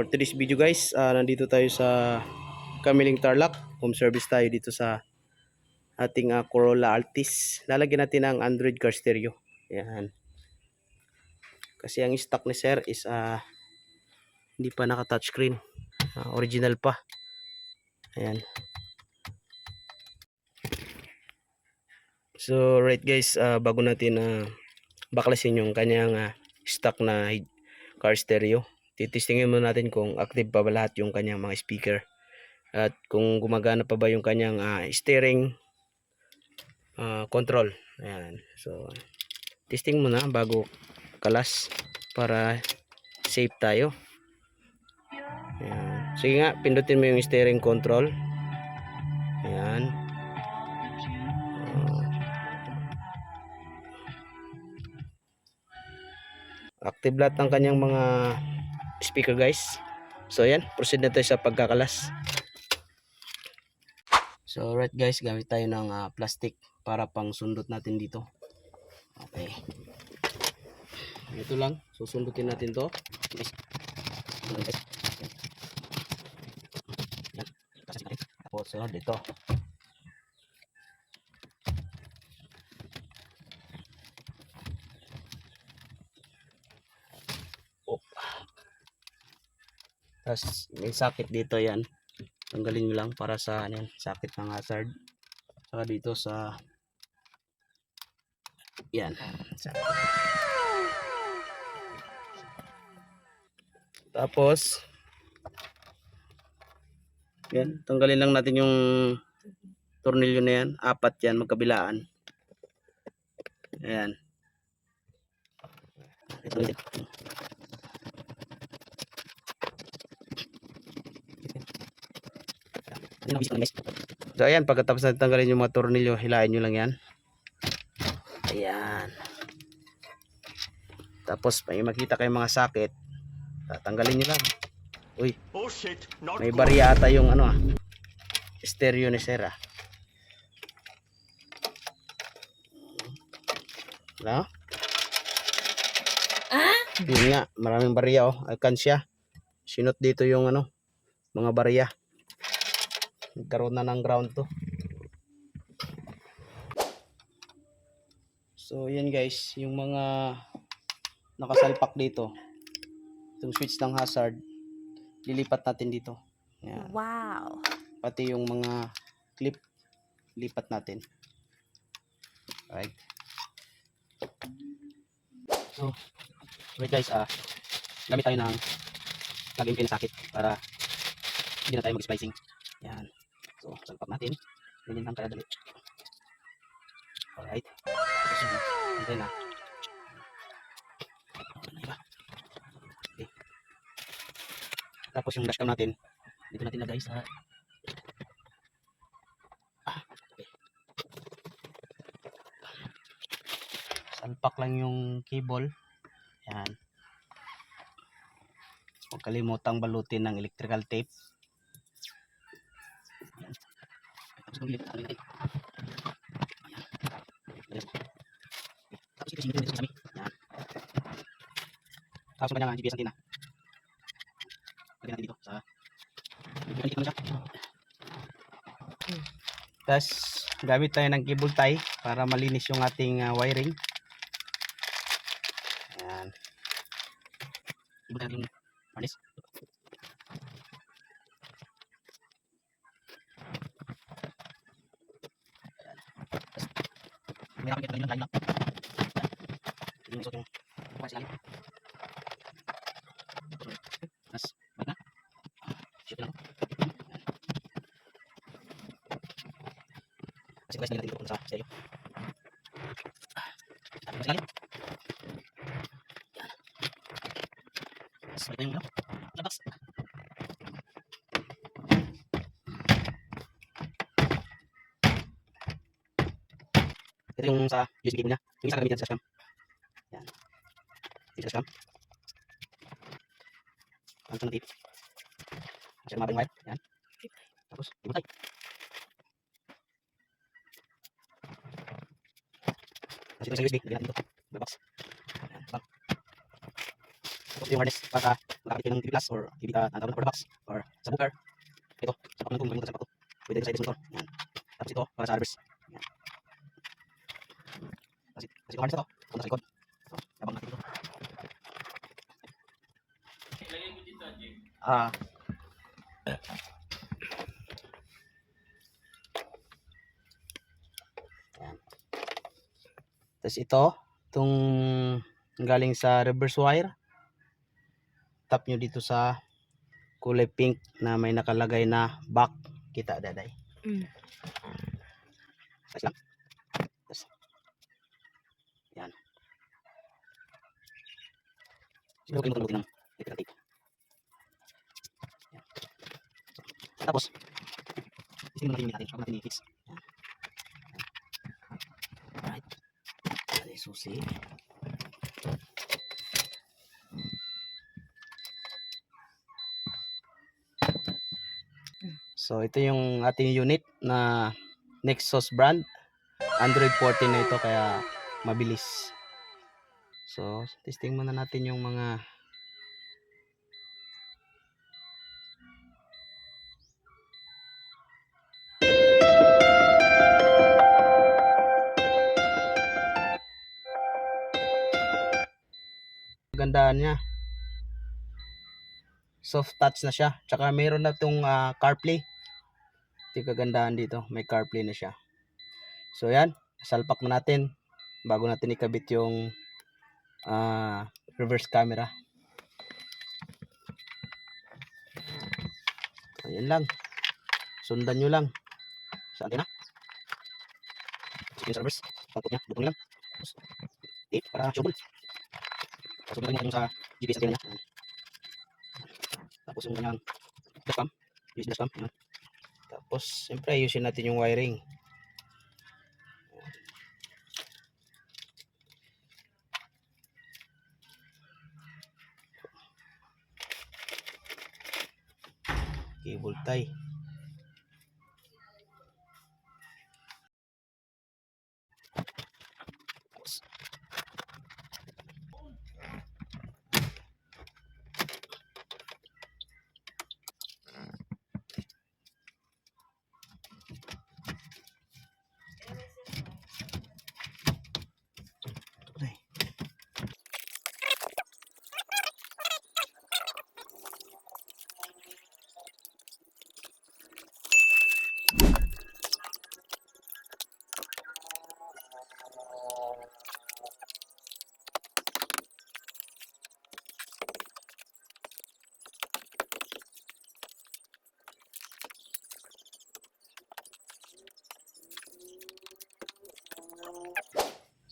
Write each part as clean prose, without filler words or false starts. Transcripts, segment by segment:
For today's video guys, nandito tayo sa Kamiling Tarlac. Home service tayo dito sa ating Corolla Altis. Lalagyan natin ang Android car stereo. Ayan. Kasi ang stock ni sir is hindi pa naka touchscreen. Original pa. Ayan. So right guys, bago natin baklasin yung kanyang stock na car stereo, titistingin muna natin kung active pa ba lahat yung kanyang mga speaker at kung gumagana pa ba yung kanyang steering control. Ayan. So testing muna bago kalas para safe tayo. Ayan. Sige nga, pindutin mo yung steering control. Ayan. Active lahat ng kanyang mga speaker guys. So ayan, proceed na tayo sa pagkakalas. So right guys, gamit tayo ng plastic para pang sundot natin dito. Okay. Ito lang, susundutin natin to. Tapos dito. Tapos may sakit dito yan. Tanggalin nyo lang para sa sakit ng hazard. Saka dito sa yan. Tapos yan, tanggalin lang natin yung tornilyo na yan. 4 yan magkabilaan. Ayan. So ayan, pagkatapos natin tanggalin yung mga tornilyo, hilahin nyo lang yan. Ayan. Tapos may makita kayong mga sakit, tatanggalin nyo lang. Uy, may barya ata yung stereo ni sir. Wala? Yun nga, maraming barya alkansya. Sinot dito yung mga barya. Nagkaroon na ng ground to. So yan guys, yung mga nakasalpak dito, itong switch ng hazard, lilipat natin dito. Yan. Wow. Pati yung mga clip, lipat natin. Right. So wait guys, gamit tayo ng plug-in pinasakit para hindi na tayo mag-splicing. Yan. So salpak natin. Ganyan lang kadali. Alright. Okay na. Okay. Tapos yung dashcam natin, dito natin lagay sa okay. Salpak lang yung cable. Yan. Huwag kalimutang balutin ng electrical tape. Yan. Tapos kung lilit natin. Tapos ito sinigil dito sa amin. Yan. Tapos yung kanyang GPS natin lagyan natin dito sa balik naman siya. Tapos gamit tayo ng cable tie para malinis yung ating wiring. Ayan. Cable natin yung harness. May nakakita lang yung line lock. Yung usot yung bukas ilalim. Tapos balik na. Shoot lang. Kasi guys, nilagay dito sa stereo. Tapos mas ilalim. Tapos balik na yung labas. Ito yung sa USB cable niya. Yung isa gamitin sa dashcam. Yan. Ito sa dashcam. Ang native. Kasi lumabang wire. Yan. Tapos, ibutay. Kasi ito sa USB. Lagyan natin ito. Box. Yan. Tapos yung harness para magkakabit kayo ng TV Plus or TV tawag for the box or sa booker. Ito, sa pakong itong sa pato. Pwede rin sa this motor. Yan. Tapos ito, para sa reverse. Yan. Tapos ito harness na to. Punta sa likod. Ito, labang natin ito. Yan. Tapos ito, itong galing sa reverse wire. Tap nyo dito sa kulay pink na may nakalagay na back. Kita daday. Tapos lang. Tapos. Yan. Siguro kayo maglutin ng electrical tape. Yan. Tapos, isipin mo natin yung natin i-fix. Yan. Alright. Ay, susi. So ito yung ating unit na Nexus brand. Android 14 na ito kaya mabilis. So testing muna natin yung mga gandaan niya. Soft touch na siya. Tsaka mayroon na itong CarPlay. Ito yung kagandahan dito. May CarPlay na siya. So yan. Salpak na natin. Bago natin ikabit yung reverse camera. So yan lang. Sundan nyo lang. Sa antena. Sige sa reverse. Pagpot niya. Dutong lang. Tape para showball. Sundan nyo sa GPS antena niya. Tapos yung kanyang dashcam. Use dashcam. Yan. Tapos, siyempre, ayusin natin yung wiring. Cable tie. Tapos,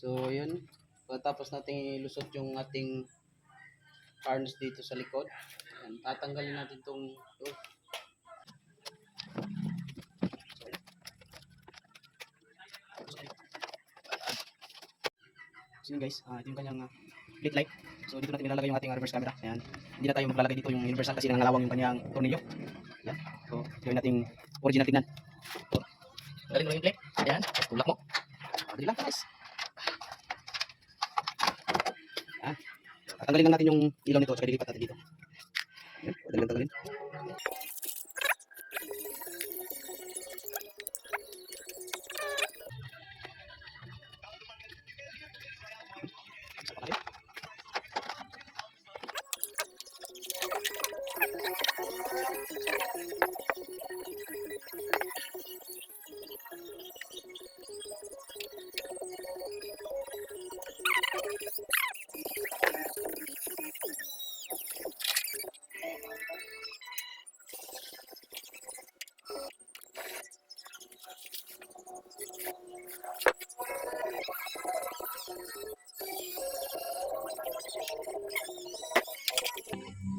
so yun, pagkatapos natin ilusot yung ating harness dito sa likod, yan, tatanggalin natin itong so yun guys, ito yung kanyang plate light. So dito natin nilalagay yung ating reverse camera. Ayan. Hindi na tayo maglalagay dito yung universal kasi nangalawang yung kanyang tornilyo. Ayan. So gawin natin original tignan. So, galing mo yung plate. Ayan, tulak mo. Dali lang guys. Tanggalin lang natin yung ilaw nito at dilipat natin dito. Ayan, tanggalin.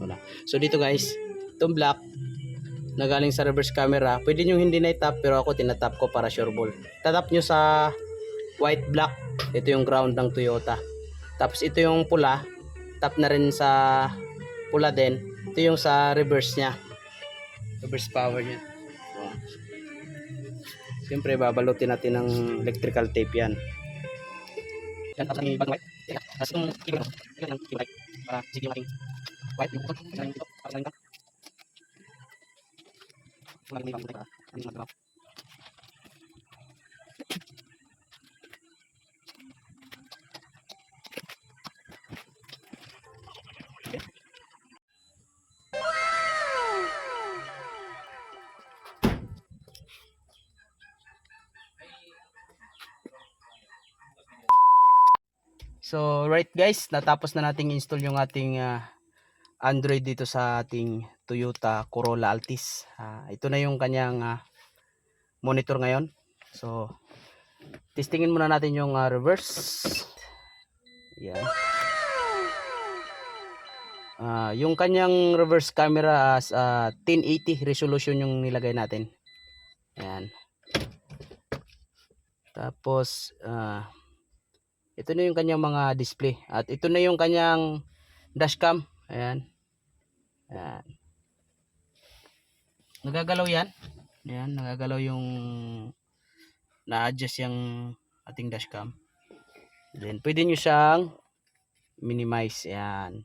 Wala. So dito guys, itong black na galing sa reverse camera, pwede nyo hindi na itap pero ako tinatap ko para sure ball. Tatap nyo sa white black, ito yung ground ng Toyota. Tapos ito yung pula, tap na rin sa pula din. Ito yung sa reverse nya, reverse power nya. Siyempre babalutin natin ng electrical tape yan. Yan, tapos ang ibang white. Tapos itong keyboard, ito yung keyboard para sige yung ating White yung motor. Isa lang dito. Tapos lang dito. Wala yung dito. Hindi mo na. So right guys, natapos na nating install yung ating Android dito sa ating Toyota Corolla Altis. Ito na yung kanyang monitor ngayon. So testingin muna natin yung reverse. Yan. Yung kanyang reverse camera as 1080 resolution yung nilagay natin. Ayan. Tapos ito na yung kanyang mga display. At ito na yung kanyang dashcam. Ayan. Ayan. Nagagalaw yan. Ayan. Nagagalaw yung na-adjust yung ating dashcam. Then pwede nyo siyang minimize. Ayan.